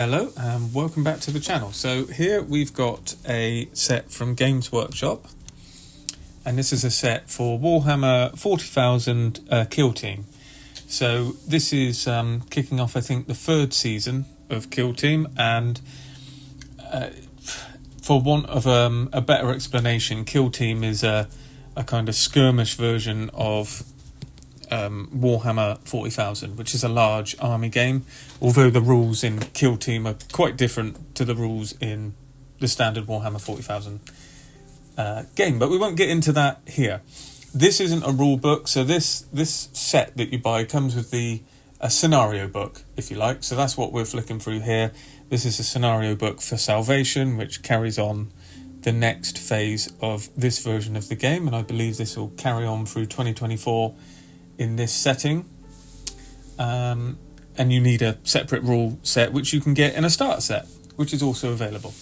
Hello and welcome back to the channel. So here we've got a set from Games Workshop, and this is a set for Warhammer 40,000 Killteam. So this is kicking off, I think, the third season of Killteam, and for want of a better explanation, Killteam is a kind of skirmish version of Warhammer 40,000, which is a large army game, although the rules in Killteam are quite different to the rules in the standard Warhammer 40,000 game, but we won't get into that here. This isn't a rule book, so this set that you buy comes with a scenario book, if you like, so that's what we're flicking through here. This is a scenario book for Salvation, which carries on the next phase of this version of the game, and I believe this will carry on through 2024 in this setting, and you need a separate rule set which you can get in a starter set, which is also available.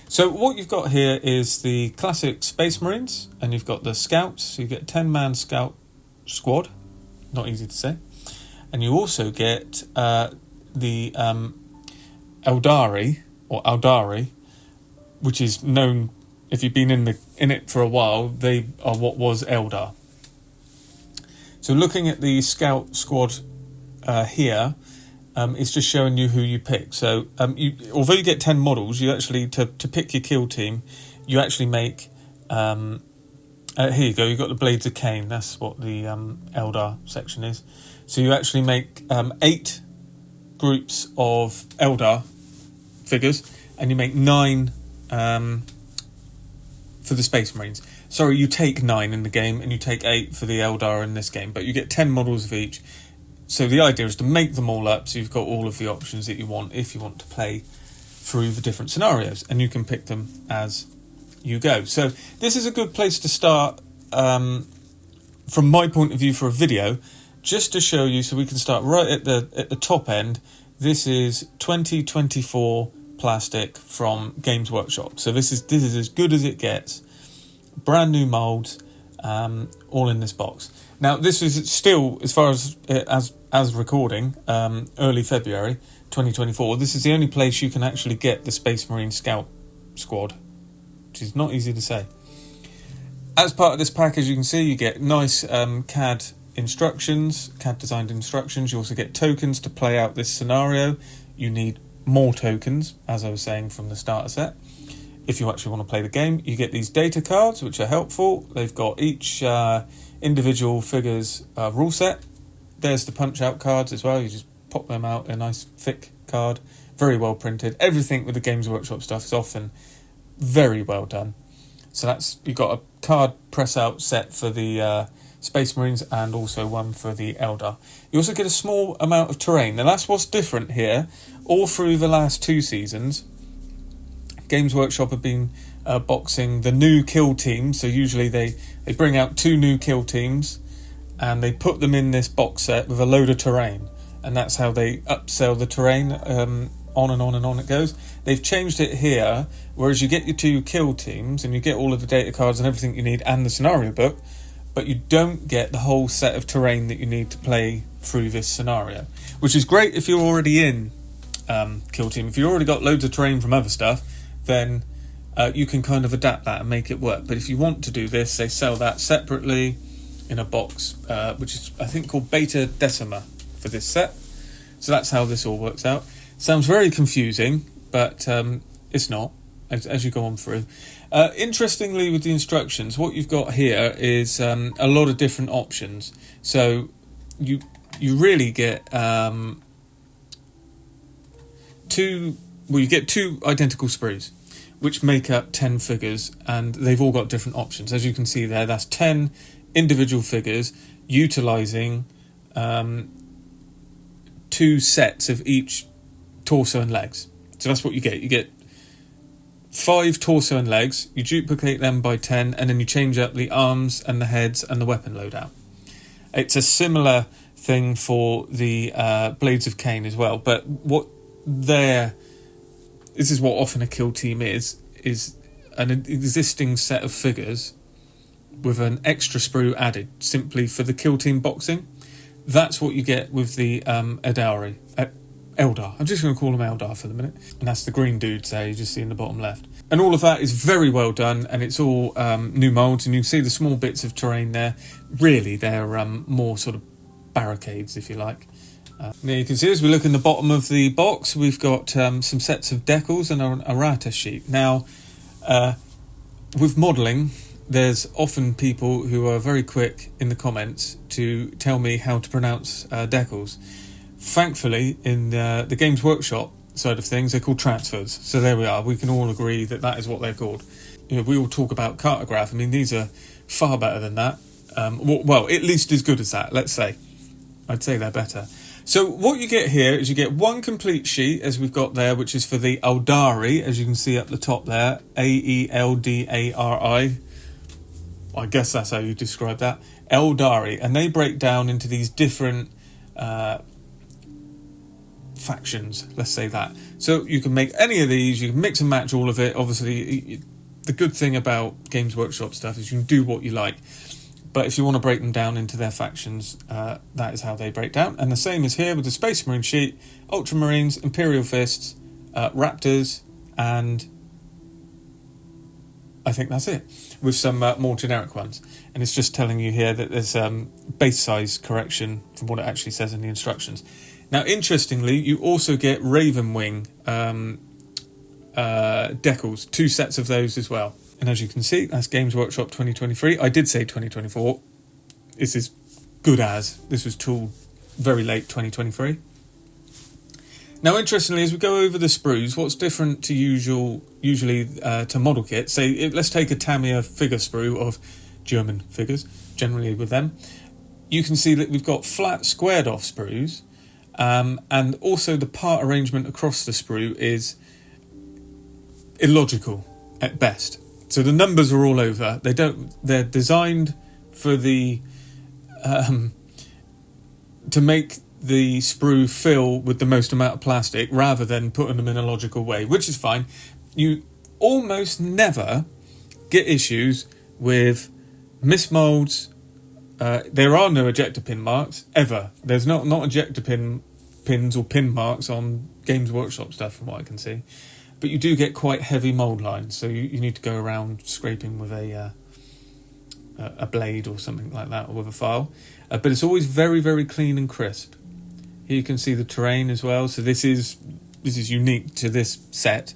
So what you've got here is the classic Space Marines, and you've got the Scouts, so you get a 10-man scout squad, not easy to say, and you also get the Alderi, which is known, if you've been in it for a while, they are what was Eldar. So looking at the Scout squad here, it's just showing you who you pick. So although you get 10 models, you actually, to pick your kill team, you actually make, here you go, you've got the Blades of Khaine, that's what the Eldar section is. So you actually make 8 groups of Eldar figures, and you make 9 for the Space Marines. Sorry, you take 9 in the game, and you take 8 for the Eldar in this game, but you get 10 models of each. So the idea is to make them all up, so you've got all of the options that you want if you want to play through the different scenarios, and you can pick them as you go. So this is a good place to start, from my point of view, for a video, just to show you, so we can start right at the top end. This is 2024 plastic from Games Workshop. So this is as good as it gets. Brand new molds, all in this box. Now this is still, as far as recording, early February 2024. This is the only place you can actually get the Space Marine Scout squad, which is not easy to say. As part of this pack, as you can see, you get nice CAD instructions, CAD designed instructions. You also get tokens to play out this scenario. You need more tokens, as I was saying, from the starter set. If you actually want to play the game, you get these data cards, which are helpful. They've got each individual figure's rule set. There's the punch-out cards as well. You just pop them out, a nice thick card, very well printed. Everything with the Games Workshop stuff is often very well done. So that's, you've got a card press-out set for the Space Marines and also one for the Eldar. You also get a small amount of terrain. Now that's what's different here. All through the last 2 seasons, Games Workshop have been boxing the new kill teams. So usually they bring out 2 new kill teams and they put them in this box set with a load of terrain, and that's how they upsell the terrain. On and on and on it goes. They've changed it here, whereas you get your 2 kill teams and you get all of the data cards and everything you need and the scenario book, but you don't get the whole set of terrain that you need to play through this scenario, which is great if you're already in Killteam. If you've already got loads of terrain from other stuff, then you can kind of adapt that and make it work. But if you want to do this, they sell that separately in a box, which is, I think, called Beta Decima for this set. So that's how this all works out. Sounds very confusing, but it's not, as you go on through. Interestingly, with the instructions, what you've got here is a lot of different options. So you really get you get 2 identical sprues, which make up 10 figures, and they've all got different options. As you can see there, that's 10 individual figures utilising 2 sets of each torso and legs. So that's what you get. You get 5 torso and legs, you duplicate them by 10, and then you change up the arms and the heads and the weapon loadout. It's a similar thing for the Blades of Khaine as well, but this is what often a kill team is an existing set of figures with an extra sprue added simply for the kill team boxing. That's what you get with the Alderi. Eldar. I'm just going to call him Eldar for the minute. And that's the green dudes there you just see in the bottom left. And all of that is very well done, and it's all new moulds, and you can see the small bits of terrain there. Really, they're more sort of barricades, if you like. Now you can see as we look in the bottom of the box, we've got some sets of decals and an errata sheet. Now, with modelling, there's often people who are very quick in the comments to tell me how to pronounce decals. Thankfully, in the Games Workshop side of things, they're called transfers. So there we are. We can all agree that that is what they're called. You know, we all talk about cartograph. I mean, these are far better than that. Well, at least as good as that, let's say. I'd say they're better. So what you get here is you get one complete sheet, as we've got there, which is for the Alderi, as you can see up the top there, Aeldari. I guess that's how you describe that. Alderi, and they break down into these different factions, let's say that. So you can make any of these, you can mix and match all of it. Obviously, the good thing about Games Workshop stuff is you can do what you like. But if you want to break them down into their factions, that is how they break down. And the same is here with the Space Marine sheet, Ultramarines, Imperial Fists, Raptors, and I think that's it, with some more generic ones. And it's just telling you here that there's base size correction from what it actually says in the instructions. Now, interestingly, you also get Raven Wing decals, 2 sets of those as well. And as you can see, that's Games Workshop 2023. I did say 2024. This is good as. This was tooled very late 2023. Now, interestingly, as we go over the sprues, what's different to usually to model kits, say, let's take a Tamiya figure sprue of German figures, generally with them. You can see that we've got flat, squared-off sprues, and also the part arrangement across the sprue is illogical at best. So the numbers are all over. They're designed for the to make the sprue fill with the most amount of plastic rather than putting them in a logical way, which is fine. You almost never get issues with mismolds. There are no ejector pin marks ever. There's not ejector pins or pin marks on Games Workshop stuff from what I can see. But you do get quite heavy mould lines, so you need to go around scraping with a blade or something like that, or with a file. But it's always very, very clean and crisp. Here you can see the terrain as well. So this is unique to this set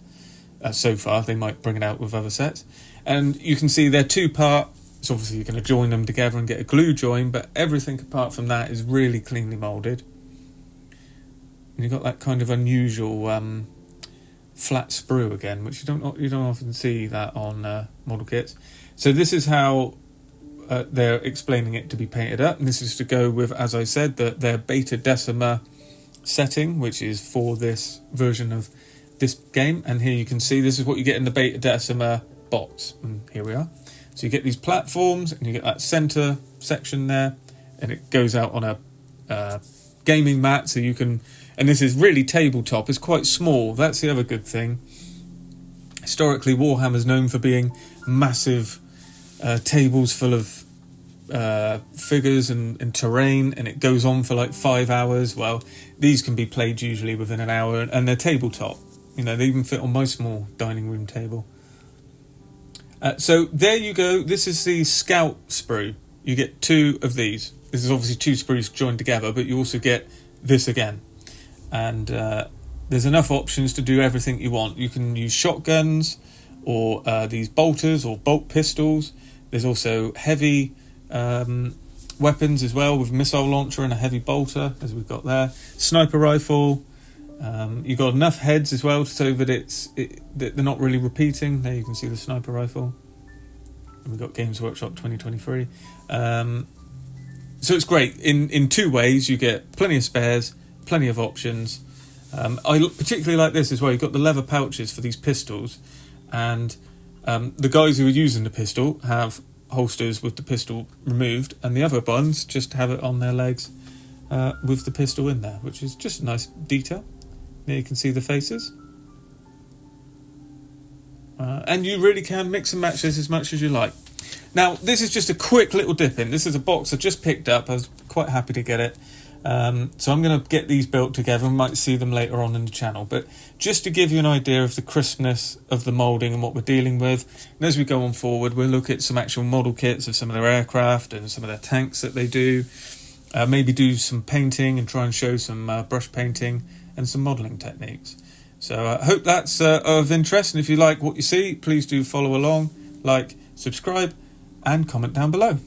so far. They might bring it out with other sets. And you can see they're 2-part. So obviously you're going to join them together and get a glue join, but everything apart from that is really cleanly moulded. And you've got that kind of unusual flat sprue again, which you don't often see that on model kits. So this is how they're explaining it to be painted up, and this is to go with, as I said, their beta decimer setting, which is for this version of this game. And here you can see this is what you get in the beta decimer box, and here we are. So you get these platforms, and you get that center section there, and it goes out on a gaming mat, so you can. And this is really tabletop. It's quite small. That's the other good thing. Historically, Warhammer's known for being massive tables full of figures and terrain, and it goes on for like 5 hours. Well, these can be played usually within an hour, and they're tabletop. You know, they even fit on my small dining room table. So there you go. This is the Scout sprue. You get 2 of these. This is obviously 2 sprues joined together, but you also get this again. And there's enough options to do everything you want. You can use shotguns or these bolters or bolt pistols. There's also heavy weapons as well, with missile launcher and a heavy bolter, as we've got there. Sniper rifle. You've got enough heads as well so that that they're not really repeating. There you can see the sniper rifle. And we've got Games Workshop 2023. So it's great. In 2 ways, you get plenty of spares, plenty of options. I particularly like this as well. You've got the leather pouches for these pistols, and the guys who are using the pistol have holsters with the pistol removed, and the other ones just have it on their legs with the pistol in there, which is just a nice detail. There you can see the faces. And you really can mix and match this as much as you like. Now, this is just a quick little dip in. This is a box I just picked up. I was quite happy to get it. So I'm going to get these built together and might see them later on in the channel. But just to give you an idea of the crispness of the moulding and what we're dealing with, and as we go on forward, we'll look at some actual model kits of some of their aircraft and some of their tanks that they do. Maybe do some painting and try and show some brush painting and some modelling techniques. So I hope that's of interest, and if you like what you see, please do follow along, like, subscribe and comment down below.